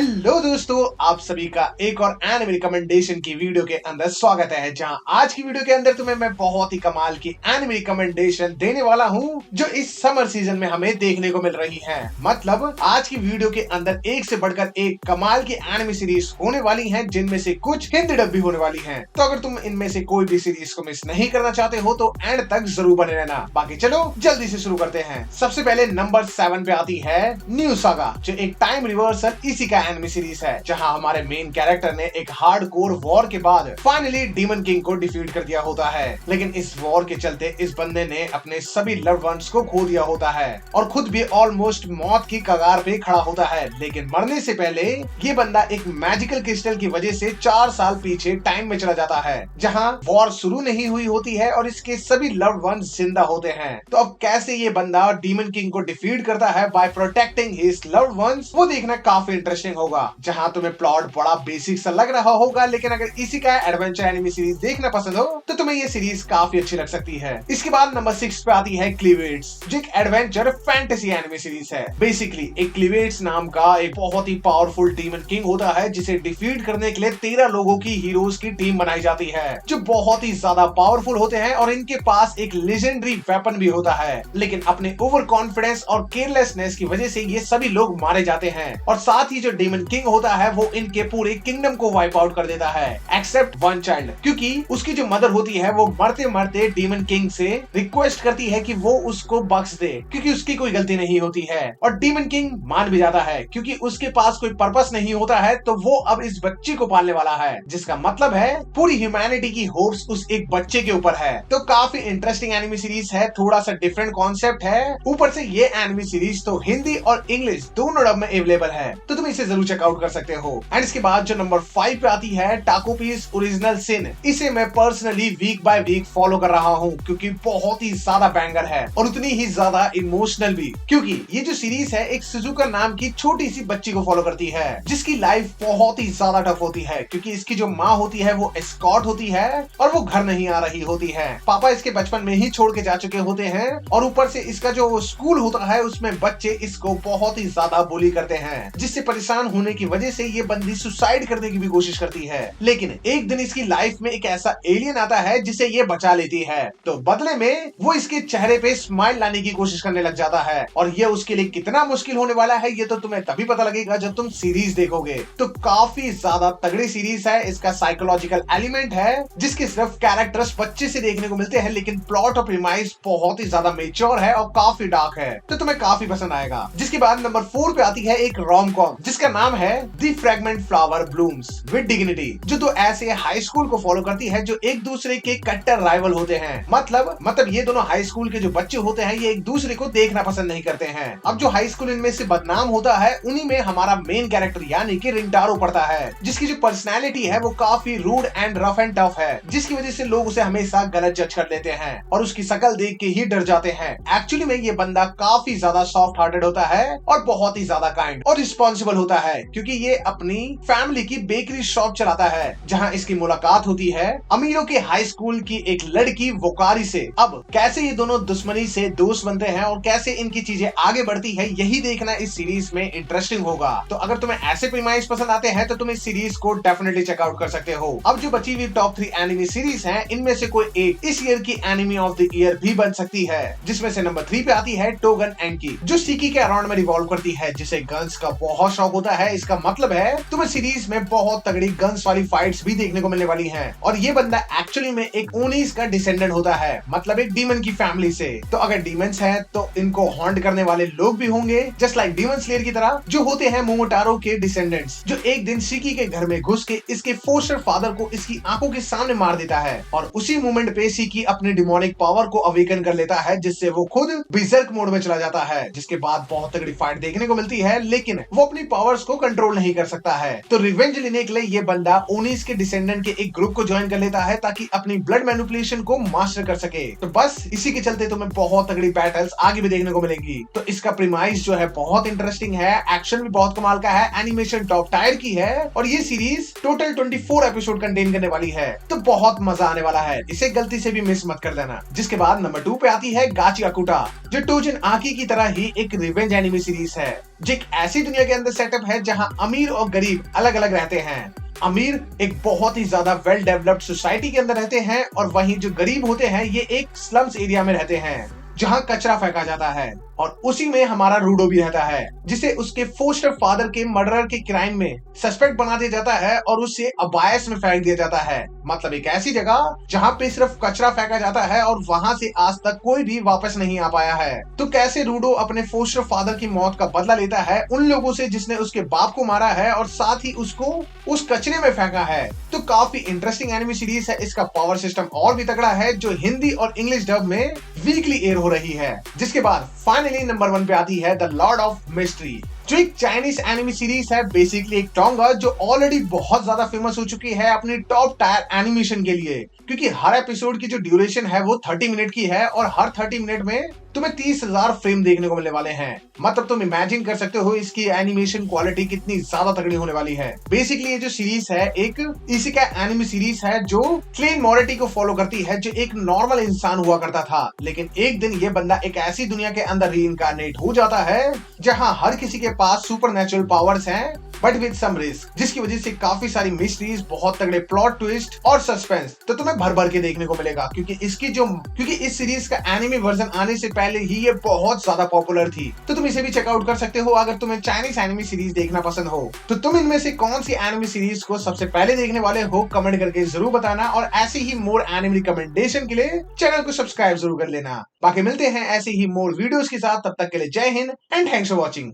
Hello दोस्तों, आप सभी का एक और एनिमे रिकमेंडेशन की वीडियो के अंदर स्वागत है। जहां आज की वीडियो के अंदर तुम्हें मैं बहुत ही कमाल की एनिमे रिकमेंडेशन देने वाला हूं जो इस समर सीजन में हमें देखने को मिल रही है। मतलब आज की वीडियो के अंदर एक से बढ़कर एक कमाल की एनिमे सीरीज होने वाली हैं, जिनमें से कुछ हिंदी डब भी होने वाली हैं। तो अगर तुम इनमें से कोई भी सीरीज को मिस नहीं करना चाहते हो तो एंड तक जरूर बने रहना। बाकी चलो जल्दी से शुरू करते हैं। सबसे पहले नंबर 7 पे आती है न्यू सागा, जो एक टाइम रिवर्सल इसी का एनिमे सीरीज है, जहां हमारे मेन कैरेक्टर ने एक हार्डकोर वॉर के बाद फाइनली डीमन किंग को डिफीट कर दिया होता है। लेकिन इस वॉर के चलते इस बंदे ने अपने सभी लव्ड वंस को खो दिया होता है और खुद भी ऑलमोस्ट मौत की कगार पे खड़ा होता है। लेकिन मरने से पहले ये बंदा एक मैजिकल क्रिस्टल की वजह से 4 साल पीछे टाइम में चला जाता है, जहां वॉर शुरू नहीं हुई होती है और इसके सभी लव्ड वंस जिंदा होते हैं। तो अब कैसे ये बंदा डीमन किंग को डिफीट करता है by protecting his loved ones, वो देखना काफी इंटरेस्टिंग होगा। जहां तुम्हें प्लॉट बड़ा बेसिक सा लग रहा होगा, लेकिन अगर इसी का एडवेंचर एनिमे सीरीज देखना पसंद हो तो तुम्हें ये सीरीज काफी अच्छी लग सकती है। इसके बाद नंबर 6 पे आती है क्लीवेट्स, जो एक एडवेंचर फैंटेसी एनिमे सीरीज है। बेसिकली एक क्लीवेट्स नाम का एक बहुत ही पावरफुल डीमन किंग होता है, जिसे डिफीट करने के लिए 13 लोगों की हीरोज की टीम बनाई जाती है, जो बहुत ही ज्यादा पावरफुल होते हैं और इनके पास एक लेजेंडरी वेपन भी होता है। लेकिन अपने ओवर कॉन्फिडेंस और केयरलेसनेस की वजह से ये सभी लोग मारे जाते हैं और साथ ही जो डीमन किंग होता है वो इनके पूरे किंगडम को वाइप आउट कर देता है, एक्सेप्ट वन चाइल्ड, क्योंकि उसकी जो मदर होती है वो मरते मरते डीमन किंग से रिक्वेस्ट करती है कि वो उसको बख्श दे, क्योंकि उसकी कोई गलती नहीं होती है। और डीमन किंग मान भी जाता है, क्योंकि उसके पास कोई पर्पस नहीं होता है, तो वो अब इस बच्ची को पालने वाला है, जिसका मतलब है पूरी ह्यूमैनिटी की होप्स उस एक बच्चे के ऊपर है। तो काफी इंटरेस्टिंग एनिमे सीरीज है, थोड़ा सा डिफरेंट कॉन्सेप्ट है। ऊपर से ये एनिमे सीरीज तो हिंदी और इंग्लिश दोनों डब में अवेलेबल है, तो तुम इसे जरूर चेकआउट कर सकते हो। एंड इसके बाद जो नंबर 5 पे आती है टाकोपीस ओरिजिनल सिन, इसे मैं personally week by week follow कर रहा हूँ, क्योंकि बहुत ही ज्यादा बैंगर है और उतनी ही ज्यादा इमोशनल भी, क्योंकि ये जो सीरीज है एक सुजुका नाम की छोटी सी बच्ची को फॉलो करती है, जिसकी लाइफ बहुत ही ज्यादा टफ होती है, क्योंकि इसकी जो माँ होती है वो एस्कॉर्ट होती है और वो घर नहीं आ रही होती है। पापा इसके बचपन में ही छोड़ के जा चुके होते हैं और ऊपर से इसका जो स्कूल होता है उसमें बच्चे इसको बहुत ही ज्यादा बुली करते हैं, जिससे परेशान होने की वजह से ये बंदी सुसाइड करने की भी कोशिश करती है। लेकिन एक दिन इसकी लाइफ में एक ऐसा एलियन आता है जिसे ये बचा लेती है, तो बदले में वो इसके चेहरे पे स्माइल लाने की कोशिश करने लग जाता है। और ये उसके लिए कितना मुश्किल होने वाला है ये तो तुम्हें तभी पता लगेगा जब तुम सीरीज देखोगे। तो काफी ज्यादा तगड़ी सीरीज है, इसका साइकोलॉजिकल एलिमेंट है, जिसके सिर्फ कैरेक्टर्स बच्चे से देखने को मिलते हैं, लेकिन प्लॉट और प्रीमाइस बहुत ही ज्यादा मेच्योर है और काफी डार्क है, तो तुम्हें काफी पसंद आएगा। जिसके बाद नंबर 4 पे आती है एक रोम कॉम, जिसका नाम है the fragrant flower blooms with dignity, जो दो ऐसे हाई स्कूल को फॉलो करती है जो एक दूसरे के कट्टर राइवल होते हैं। मतलब ये दोनों हाई स्कूल के जो बच्चे होते हैं ये एक दूसरे को देखना पसंद नहीं करते हैं। अब जो हाई स्कूल इनमें से बदनाम होता है उन्हीं में हमारा मेन कैरेक्टर यानी कि रिंटारो पड़ता है, जिसकी जो पर्सनैलिटी है वो काफी rude and rough and tough है, जिसकी वजह से लोग उसे हमेशा गलत जज कर लेते हैं और उसकी शकल देख के ही डर जाते हैं। एक्चुअली में ये बंदा काफी ज्यादा सॉफ्ट हार्टेड होता है और बहुत ही ज्यादा काइंड और रिस्पॉन्सिबल होता है, क्योंकि ये अपनी फैमिली की बेकरी शॉप चलाता है, जहां इसकी मुलाकात होती है अमीरों के हाई स्कूल की एक लड़की वोकारी से। अब कैसे ये दोनों दुश्मनी से दोस्त बनते हैं और कैसे इनकी चीजें आगे बढ़ती है, यही देखना इस सीरीज में इंटरेस्टिंग होगा। तो अगर तुम्हें ऐसे प्रीमाइस पसंद आते हैं तो तुम इस सीरीज को डेफिनेटली चेकआउट कर सकते हो। अब जो बची हुई टॉप 3 एनिमे सीरीज हैं, इनमें से कोई एक इस ईयर की एनिमे ऑफ द ईयर भी बन सकती है, जिसमें से नंबर 3 पे आती है टोगन एंकी, जो सीकी के अराउंड में रिवॉल्व करती है, जिसे गन्स का बहुत शौक होता है। इसका मतलब है तुम्हें सीरीज में बहुत तगड़ी गन्स वाली फाइट्स भी देखने को मिलने वाली हैं। और ये बंदा एक्चुअली में एक ओनीस का डिसेंडेंट होता है, मतलब एक डीमन की फैमिली से। तो अगर डीमंस हैं तो इनको हॉन्ट करने वाले लोग भी होंगे, जस्ट लाइक डीमन स्लेयर की तरह, जो होते हैं मोमोटारो के डिसेंडेंट्स, जो एक दिन शिकी के घर में घुस के इसके फोस्टर फादर को इसकी आंखों के सामने मार देता है और उसी मोमेंट पे शिकी अपने डिमोनिक पावर को अवेकन कर लेता है, जिससे वो खुद बिजर्क मोड में चला जाता है। जिसके बाद बहुत तगड़ी फाइट देखने को मिलती है, लेकिन वो अपनी पावर्स को कंट्रोल नहीं कर सकता है। तो रिवेंज लेने के लिए ये बंदा ओनीस के डिसेंडेंट के एक ग्रुप को ज्वाइन कर लेता है, ताकि अपनी ब्लड मैनिपुलेशन को मास्टर कर सके। तो बस इसी के चलते तुम्हें बहुत तगड़ी बैटल्स आगे भी देखने को मिलेंगी। तो इसका प्रीमाइस जो है बहुत इंटरेस्टिंग है, एक्शन भी बहुत कमाल का है, एनिमेशन टॉप टायर की है और ये सीरीज टोटल 24 एपिसोड कंटेन करने वाली है, तो बहुत मजा आने वाला है, इसे गलती से भी मिस मत कर देना। जिसके बाद नंबर 2 पे आती है गाची अकुटा, जो टोजन आकी की तरह ही एक रिवेंज एनिमे सीरीज है, जो एक ऐसी दुनिया के अंदर सेटअप है जहां अमीर और गरीब अलग अलग रहते हैं। अमीर एक बहुत ही ज्यादा वेल डेवलप्ड सोसाइटी के अंदर रहते हैं और वहीं जो गरीब होते हैं ये एक स्लम्स एरिया में रहते हैं जहां कचरा फेंका जाता है। और उसी में हमारा रूडो भी रहता है, जिसे उसके फोस्टर फादर के मर्डर के क्राइम में सस्पेक्ट बना दिया जाता है और उसे अबायस में फेंक दिया जाता है। मतलब एक ऐसी जगह जहां पे सिर्फ कचरा फेंका जाता है और वहां से आज तक कोई भी वापस नहीं आ पाया है। तो कैसे रूडो अपने फोस्टर फादर की मौत का बदला लेता है उन लोगों से जिसने उसके बाप को मारा है और साथ ही उसको उस कचरे में फेंका है। तो काफी इंटरेस्टिंग एनिमे सीरीज है। इसका पावर सिस्टम और भी तगड़ा है, जो हिंदी और इंग्लिश डब में वीकली एयर हो रही है। जिसके बाद फाइनली नंबर 1 पे आती है द लॉर्ड ऑफ मिस्ट्री, जो एक चाइनीज एनिमे सीरीज है। बेसिकली एक टोंगा जो ऑलरेडी बहुत ज्यादा फेमस हो चुकी है अपनी टॉप टायर एनिमेशन के लिए, क्योंकि हर एपिसोड की जो ड्यूरेशन है वो 30 मिनट की है और हर 30 मिनट में तुम्हें 30,000 फ्रेम देखने को मिलने वाले हैं। मतलब तुम इमेजिन कर सकते हो इसकी एनिमेशन क्वालिटी कितनी ज्यादा तगड़ी होने वाली है। बेसिकली ये जो सीरीज है एक इसी का एनिमे सीरीज है जो क्लेन मोरेटी को फॉलो करती है, जो एक नॉर्मल इंसान हुआ करता था, लेकिन एक दिन ये बंदा एक ऐसी दुनिया के अंदर रीइंकार्नेट हो जाता है जहां हर किसी के पास सुपरनेचुरल पावर्स हैं, बट विद सम रिस्क, जिसकी वजह से काफी सारी मिस्ट्रीज, बहुत तगड़े प्लॉट ट्विस्ट और सस्पेंस तो तुम्हें भर भर के देखने को मिलेगा। क्योंकि इस सीरीज का एनिमे वर्जन आने से पहले ही ये बहुत ज्यादा पॉपुलर थी। तो तुम इसे भी चेकआउट कर सकते हो अगर तुम्हें चाइनीज एनिमे सीरीज देखना पसंद हो। तो तुम इनमें से कौन सी एनिमे सीरीज को सबसे पहले देखने वाले हो, कमेंट करके जरूर बताना। और ऐसे ही मोर एनिमे रिकमेंडेशन के लिए चैनल को सब्सक्राइब जरूर कर लेना। बाकी मिलते हैं ऐसे ही मोर वीडियोस के साथ, तब तक के लिए जय Hind and thanks for watching.